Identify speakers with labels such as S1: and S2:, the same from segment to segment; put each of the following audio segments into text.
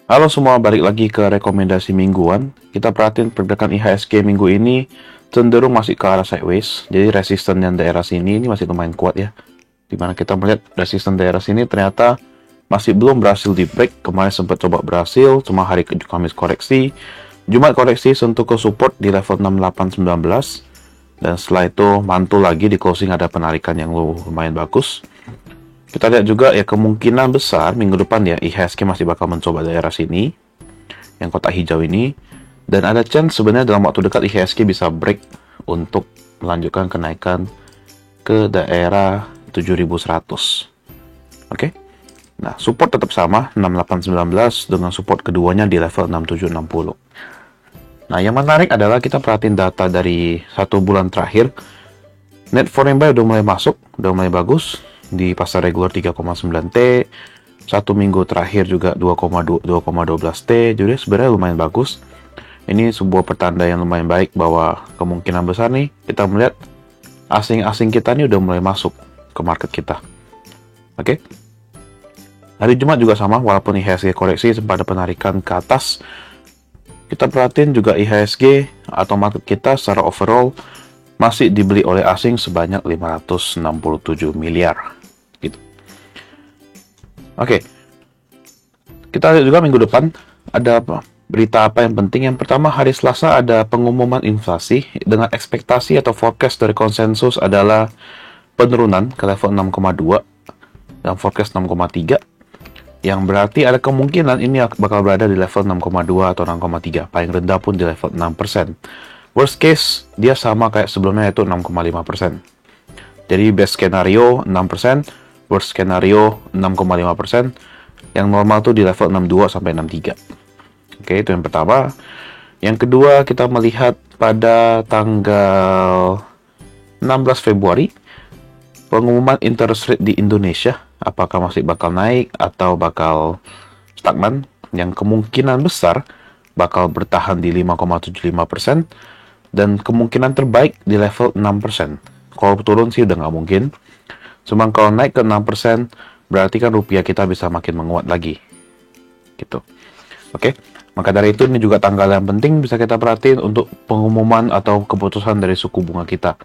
S1: Halo semua, balik lagi ke rekomendasi mingguan. Kita perhatiin pergerakan IHSG minggu ini cenderung masih ke arah sideways. Jadi resisten yang daerah sini ini masih lumayan kuat ya. Dimana kita melihat resisten daerah sini ternyata masih belum berhasil di break. Kemarin sempat coba berhasil, cuma hari Kamis koreksi. Jumat koreksi sentuh ke support di level 6819. Dan setelah itu mantul lagi di closing ada penarikan yang lumayan bagus. Kita lihat juga ya kemungkinan besar minggu depan ya IHSG masih bakal mencoba daerah sini yang kotak hijau ini, dan ada chance sebenarnya dalam waktu dekat IHSG bisa break untuk melanjutkan kenaikan ke daerah 7100. Oke. Nah, support tetap sama 6819 dengan support keduanya di level 6760. Nah, yang menarik adalah kita perhatiin data dari 1 bulan terakhir. Net foreign buy udah mulai masuk, udah mulai bagus di pasar regular 3,9 T. 1 minggu terakhir juga 2,12 T. Jadi sebenarnya lumayan bagus. Ini sebuah pertanda yang lumayan baik bahwa kemungkinan besar nih kita melihat asing-asing kita nih udah mulai masuk ke market kita. Oke. Hari Jumat juga sama, walaupun IHSG koreksi sempat ada penarikan ke atas. Kita perhatiin juga IHSG atau market kita secara overall masih dibeli oleh asing sebanyak 567 miliar. Gitu. Oke. Kita lihat juga minggu depan ada berita apa yang penting. Yang pertama, hari Selasa ada pengumuman inflasi dengan ekspektasi atau forecast dari konsensus adalah penurunan ke level 6,2 dan forecast 6,3. Yang berarti ada kemungkinan ini bakal berada di level 6,2 atau 6,3. Paling rendah pun di level 6%. Worst case, dia sama kayak sebelumnya yaitu 6,5%. Jadi best skenario 6%, worst skenario 6,5%. Yang normal tuh di level 62 sampai 63. Oke, itu yang pertama. Yang kedua, kita melihat pada tanggal 16 Februari pengumuman interest rate di Indonesia, apakah masih bakal naik atau bakal stagnan, yang kemungkinan besar bakal bertahan di 5,75% dan kemungkinan terbaik di level 6%. Kalau turun sih udah nggak mungkin. Cuma kalau naik ke 6%, berarti kan rupiah kita bisa makin menguat lagi. Gitu. Oke, maka dari itu ini juga tanggal yang penting bisa kita perhatiin untuk pengumuman atau keputusan dari suku bunga kita.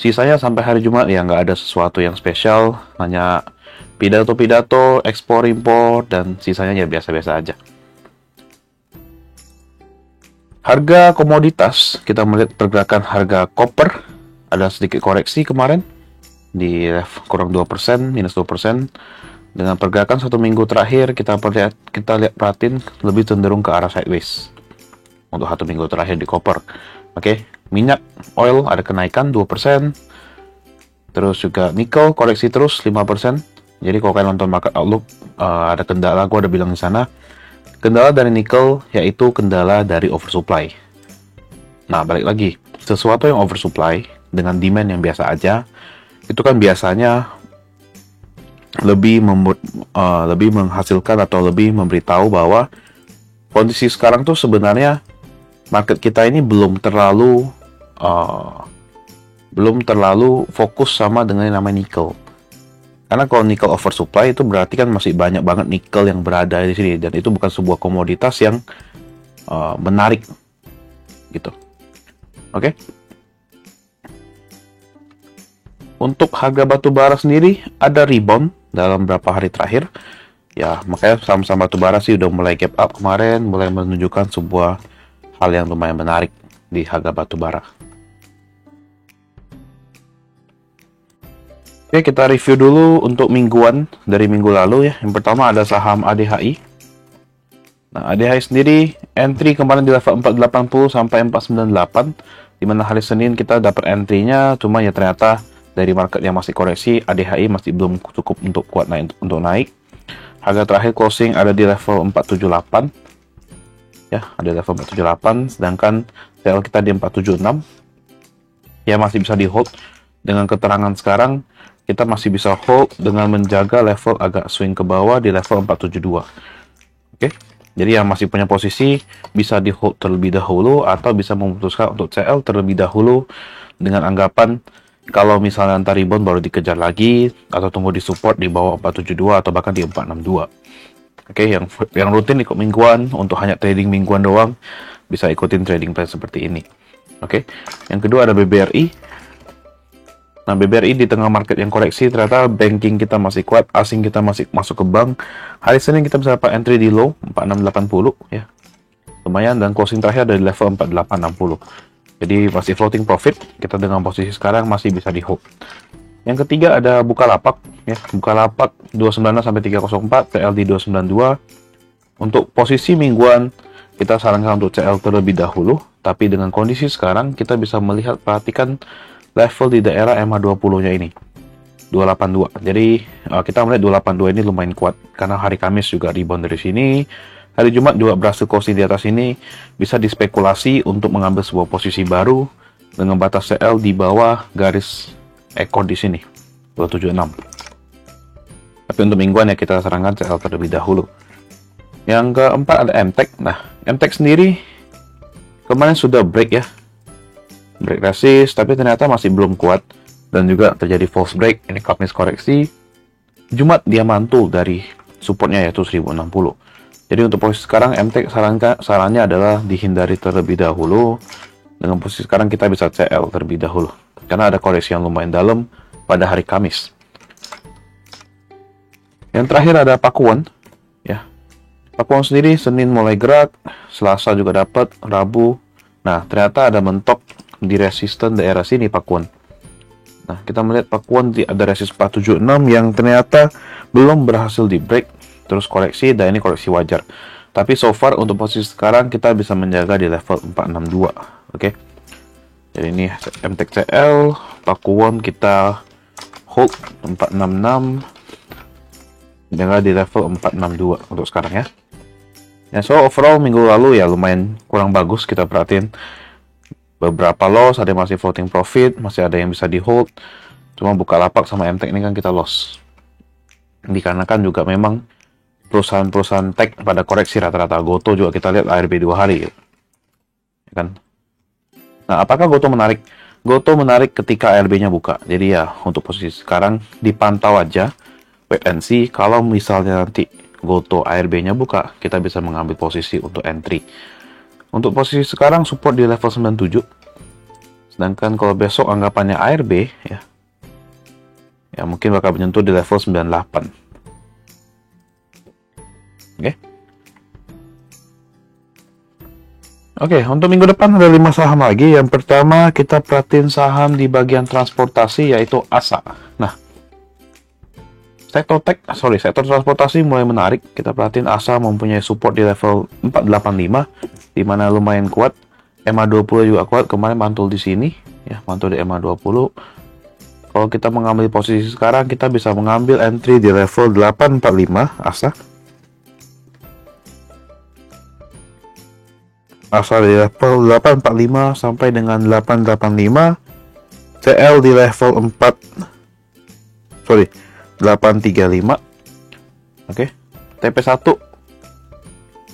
S1: Sisanya sampai hari Jumat ya nggak ada sesuatu yang spesial, hanya pidato-pidato, ekspor impor, dan sisanya ya biasa-biasa aja. Harga komoditas, kita melihat pergerakan harga koper ada sedikit koreksi kemarin di kurang 2%, minus 2%. Dengan pergerakan 1 minggu terakhir kita lihat perhatiin lebih cenderung ke arah sideways untuk 1 minggu terakhir di koper. Oke, minyak oil ada kenaikan 2%. Terus juga nikel koreksi terus 5%. Jadi kalau kalian nonton market outlook, ada kendala, gue ada bilang di sana. Kendala dari nikel yaitu kendala dari oversupply. Nah, balik lagi, sesuatu yang oversupply dengan demand yang biasa aja, itu kan biasanya lebih menghasilkan atau lebih memberitahu bahwa kondisi sekarang tuh sebenarnya market kita ini belum terlalu fokus sama dengan yang namanya nikel. Karena kalau nikel oversupply itu berarti kan masih banyak banget nikel yang berada di sini, dan itu bukan sebuah komoditas yang menarik gitu. Oke. Untuk harga batu bara sendiri ada rebound dalam beberapa hari terakhir. Ya, makanya saham-saham batu bara sih udah mulai gap up kemarin, mulai menunjukkan sebuah hal yang lumayan menarik di harga batu bara. Oke, kita review dulu untuk mingguan dari minggu lalu ya. Yang pertama ada saham ADHI. Nah, ADHI sendiri entry kemarin di level 480 sampai 498, di mana hari Senin kita dapat entry-nya, cuma ya ternyata dari market yang masih koreksi, ADHI masih belum cukup untuk kuat untuk naik. Harga terakhir closing ada di level 478. Ya, ada level 478, sedangkan sell kita di 476. Ya, masih bisa di hold. Dengan keterangan sekarang, kita masih bisa hold dengan menjaga level agak swing ke bawah di level 472. Oke. Jadi yang masih punya posisi bisa di hold terlebih dahulu atau bisa memutuskan untuk CL terlebih dahulu dengan anggapan kalau misalnya nanti rebound baru dikejar lagi atau tunggu di support di bawah 472 atau bahkan di 462. Oke, yang rutin ikut mingguan, untuk hanya trading mingguan doang, bisa ikutin trading plan seperti ini. Oke, yang kedua ada BBRI. Nah, BBRI di tengah market yang koreksi, ternyata banking kita masih kuat, asing kita masih masuk ke bank. Hari Senin kita bisa dapat entry di low 4680 ya. Lumayan, dan closing terakhir ada di level 4860. Jadi masih floating profit, kita dengan posisi sekarang masih bisa di hold. Yang ketiga ada Bukalapak ya. Bukalapak 296 sampai 304, CL di 292. Untuk posisi mingguan kita sarankan untuk CL terlebih dahulu, tapi dengan kondisi sekarang kita bisa melihat, perhatikan level di daerah MA20-nya ini 282. Jadi kita melihat 282 ini lumayan kuat karena hari Kamis juga rebound dari sini. Hari Jumat juga berhasil closing di atas ini, bisa dispekulasi untuk mengambil sebuah posisi baru dengan batas CL di bawah garis ekor di sini 276. Tapi untuk mingguan ya kita sarankan CL terlebih dahulu. Yang keempat ada MTEK. Nah, MTEK sendiri kemarin sudah break ya, break resist, tapi ternyata masih belum kuat dan juga terjadi false break. Ini Kamis koreksi. Jumat dia mantul dari supportnya yaitu 1060. Jadi untuk posisi sekarang MTEK sarannya adalah dihindari terlebih dahulu. Dengan posisi sekarang kita bisa CL terlebih dahulu karena ada koreksi yang lumayan dalam pada hari Kamis. Yang terakhir ada Pakuwon ya. Pakuwon sendiri Senin mulai gerak, Selasa juga dapat, Rabu. Nah, ternyata ada mentok di resisten daerah sini Pakuwon. Nah, kita melihat Pakuwon ada resist 476 yang ternyata belum berhasil di break, terus koreksi, dan ini koreksi wajar. Tapi so far untuk posisi sekarang kita bisa menjaga di level 462. Oke. Jadi ini MTEK CL, Pakuwon kita hold 466, jaga di level 462 untuk sekarang ya. Ya, so overall minggu lalu ya lumayan kurang bagus, kita perhatiin beberapa loss, ada yang masih floating profit, masih ada yang bisa di hold. Cuma Bukalapak sama MTEK ini kan kita loss. Dikarenakan juga memang perusahaan-perusahaan tech pada koreksi rata-rata. Goto juga kita lihat ARB 2 hari gitu. Ya kan? Nah, apakah Goto menarik? Goto menarik ketika ARB-nya buka. Jadi ya untuk posisi sekarang dipantau aja, wait and see. Kalau misalnya nanti Goto ARB-nya buka, kita bisa mengambil posisi untuk entry. Untuk posisi sekarang support di level 97. Sedangkan kalau besok anggapannya ARB ya mungkin bakal menyentuh di level 98. Oke, untuk minggu depan ada 5 saham lagi. Yang pertama kita perhatiin saham di bagian transportasi yaitu ASA. Nah, sektor transportasi mulai menarik. Kita perhatiin ASA mempunyai support di level 485 di mana lumayan kuat. MA20 juga kuat, kemarin mantul di sini ya, mantul di MA20. Kalau kita mengambil posisi sekarang, kita bisa mengambil entry di level 845 ASA. Asal di level 845 sampai dengan 885, CL di level 835. Oke. TP1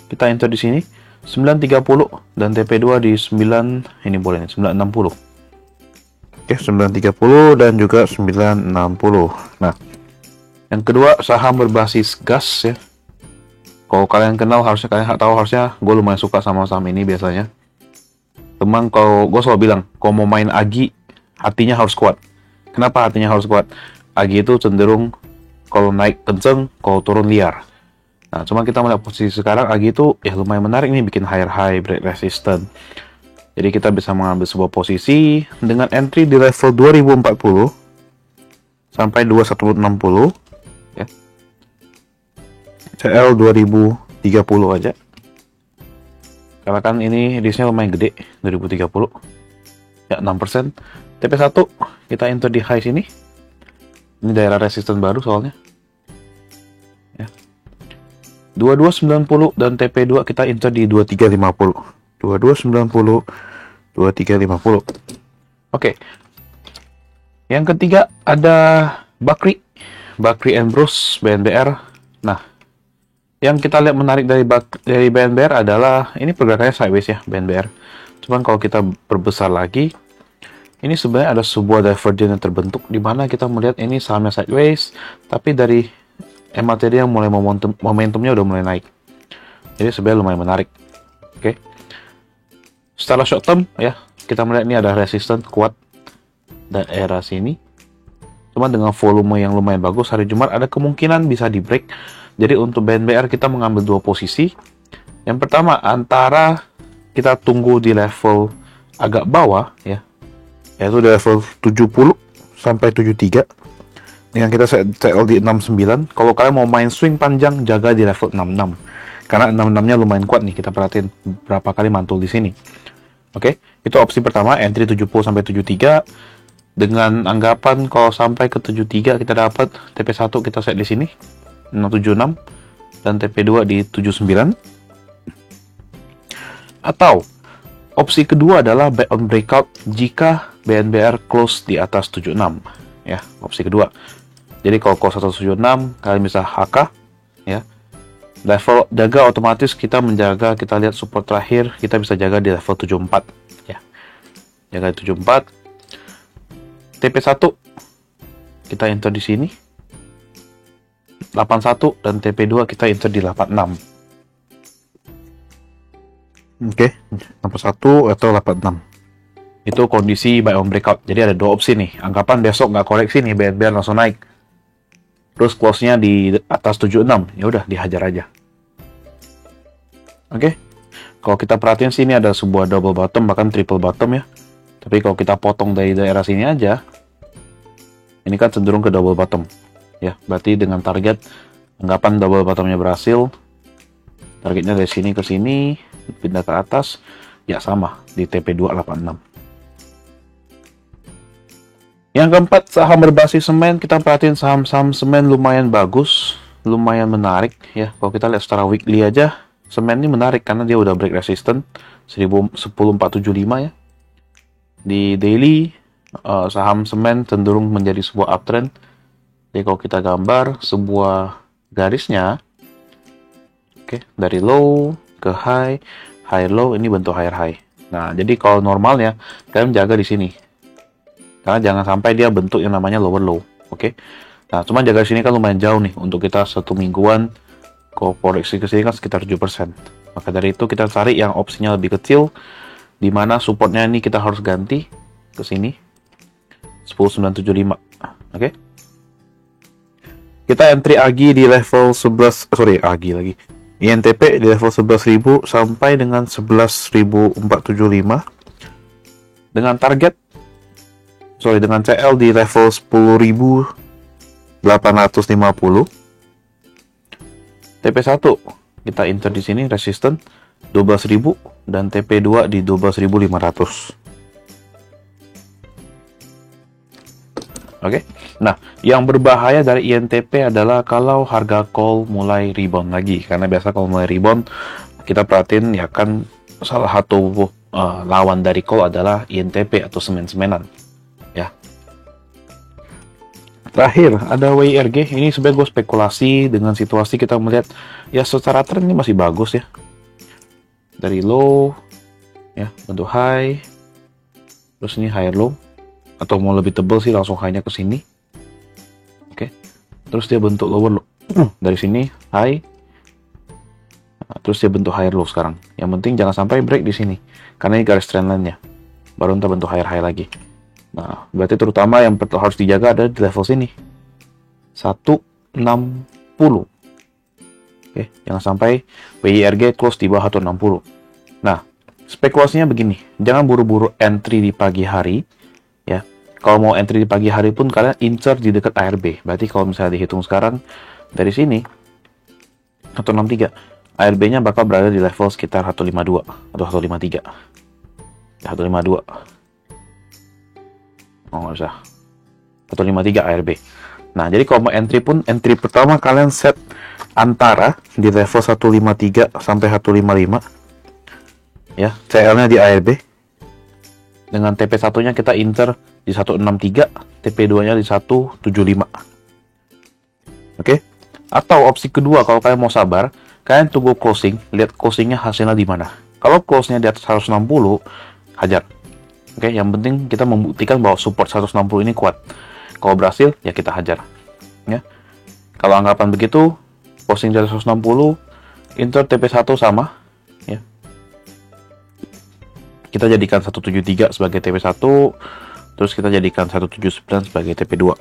S1: kita enter di sini 930 dan TP2 di 9, ini boleh nih 960. Oke, 930 dan juga 960. Nah, yang kedua saham berbasis gas ya. Kalau kalian kenal, harusnya kalian tahu, harusnya gue lumayan suka sama saham ini biasanya. Teman, kalau gue selalu bilang, kalau mau main Agi, hatinya harus kuat. Kenapa hatinya harus kuat? Agi itu cenderung kalau naik kenceng, kalau turun liar. Nah, cuma kita melihat posisi sekarang, Agi itu ya lumayan menarik nih, bikin higher high, break resistant. Jadi kita bisa mengambil sebuah posisi dengan entry di level 2040 sampai 2160. CL 2030 aja. Karena kan ini risknya lumayan gede, 2030. Ya, 6%. TP1 kita enter di high sini. Ini daerah resisten baru soalnya. Ya. 2290 dan TP2 kita enter di 2350. 2290, 2350. Oke. Yang ketiga ada Bakri and Bros BNBR. Nah, yang kita lihat menarik dari BNBR adalah ini pergerakannya sideways ya BNBR. Cuman kalau kita perbesar lagi, ini sebenarnya ada sebuah divergence yang terbentuk di mana kita melihat ini sahamnya sideways, tapi dari MACD yang mulai momentumnya udah mulai naik. Jadi sebenarnya lumayan menarik. Oke. Setelah short term ya, kita melihat ini ada resistance kuat daerah sini. Cuma dengan volume yang lumayan bagus, hari Jumat ada kemungkinan bisa di break. Jadi untuk BNBR kita mengambil dua posisi. Yang pertama antara kita tunggu di level agak bawah ya, yaitu di level 70 sampai 73. Dengan kita CL di 69. Kalau kalian mau main swing panjang, jaga di level 66. Karena 66-nya lumayan kuat nih, kita perhatiin berapa kali mantul di sini. Oke, itu opsi pertama, entry 70 sampai 73. Dengan anggapan kalau sampai ke 73 kita dapat TP1 kita set di sini 676 dan TP2 di 79. Atau opsi kedua adalah buy on breakout jika BNBR close di atas 76 ya, opsi kedua. Jadi kalau close 176 kalian bisa HK ya. Level jaga otomatis kita menjaga, kita lihat support terakhir kita bisa jaga di level 74 ya. Jaga di 74. TP1 kita enter di sini 81 dan TP2 kita enter di 86. Oke, 81 atau 86. Itu kondisi buy on breakout. Jadi ada dua opsi nih. Anggapan besok nggak koreksi nih, BNBR langsung naik. Terus close-nya di atas 76. Ya udah dihajar aja. Oke. Kalau kita perhatiin sini ada sebuah double bottom bahkan triple bottom ya. Tapi kalau kita potong dari daerah sini aja, ini kan cenderung ke double bottom. Ya, berarti dengan target anggapan double bottomnya berhasil, targetnya dari sini ke sini, pindah ke atas, ya sama di TP286. Yang keempat, saham berbasis semen. Kita perhatiin saham-saham semen lumayan bagus, lumayan menarik ya. Kalau kita lihat secara weekly aja, semen ini menarik karena dia udah break resistance 10475 ya. Di daily saham semen cenderung menjadi sebuah uptrend. Jadi kalau kita gambar sebuah garisnya, oke, dari low ke high, high low, ini bentuk higher high. Nah, jadi kalau normalnya kalian jaga di sini, karena jangan sampai dia bentuk yang namanya lower low, oke. Nah, cuma jaga di sini kan lumayan jauh nih untuk kita satu mingguan. Kalau koreksi ke sini kan sekitar 7%. Maka dari itu kita cari yang opsinya lebih kecil, di mana supportnya ini kita harus ganti ke sini 10975. Oke. Kita entry AGI di level 11, AGI lagi. INTP di level 11.000 sampai dengan 11.475 dengan target dengan CL di level 10.850. TP1 kita enter di sini resistance 12.000 dan TP2 di 12.500. Oke. Nah, yang berbahaya dari INTP adalah kalau harga call mulai rebound lagi, karena biasa kalau mulai rebound kita perhatiin ya kan salah satu lawan dari call adalah INTP atau semen-semenan ya. Terakhir ada WIRG. Ini sebenarnya gue spekulasi dengan situasi kita melihat ya secara tren ini masih bagus ya. Dari low ya bentuk high, terus ini higher low, atau mau lebih tebal sih langsung high-nya ke sini. Oke. Terus dia bentuk lower low. Dari sini high. Nah, terus dia bentuk higher low sekarang. Yang penting jangan sampai break di sini. Karena ini garis trendline-nya. Baru ntar bentuk higher high lagi. Nah, berarti terutama yang harus dijaga ada di level sini. 160. Oke, jangan sampai WIRG close di bawah 160. Nah, spekulasinya begini. Jangan buru-buru entry di pagi hari. Ya, kalau mau entry di pagi hari pun kalian insert di dekat ARB. Berarti kalau misalnya dihitung sekarang dari sini 163, ARB-nya bakal berada di level sekitar 152 atau 153. Ya, 152. Oh, nggak usah. 153 ARB. Nah, jadi kalau mau entry pun, entry pertama kalian set antara di level 153 sampai 155. Ya, CL-nya di ARB. Dengan TP1-nya kita enter di 163, TP2-nya di 175. Oke? Atau opsi kedua, kalau kalian mau sabar, kalian tunggu closing, lihat closingnya hasilnya di mana. Kalau close-nya di atas 160, hajar. Oke, yang penting kita membuktikan bahwa support 160 ini kuat. Kalau berhasil, ya kita hajar. Ya. Kalau anggapan begitu, posting dari 160, enter TP1 sama, ya. Kita jadikan 173 sebagai TP1, terus kita jadikan 179 sebagai TP2.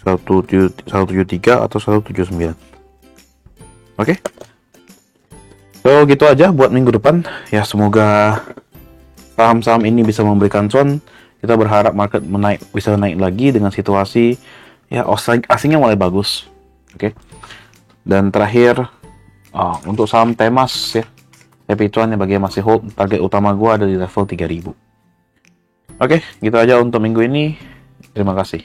S1: 173 atau 179. Oke. So, gitu aja buat minggu depan. Ya, semoga saham-saham ini bisa memberikan cuan. Kita berharap market bisa naik lagi dengan situasi ya asingnya mulai bagus. Oke. Dan terakhir untuk saham Temas ya. Tapi cuannya bagi yang masih hold, target utama gua ada di level 3000. Oke, gitu aja untuk minggu ini. Terima kasih.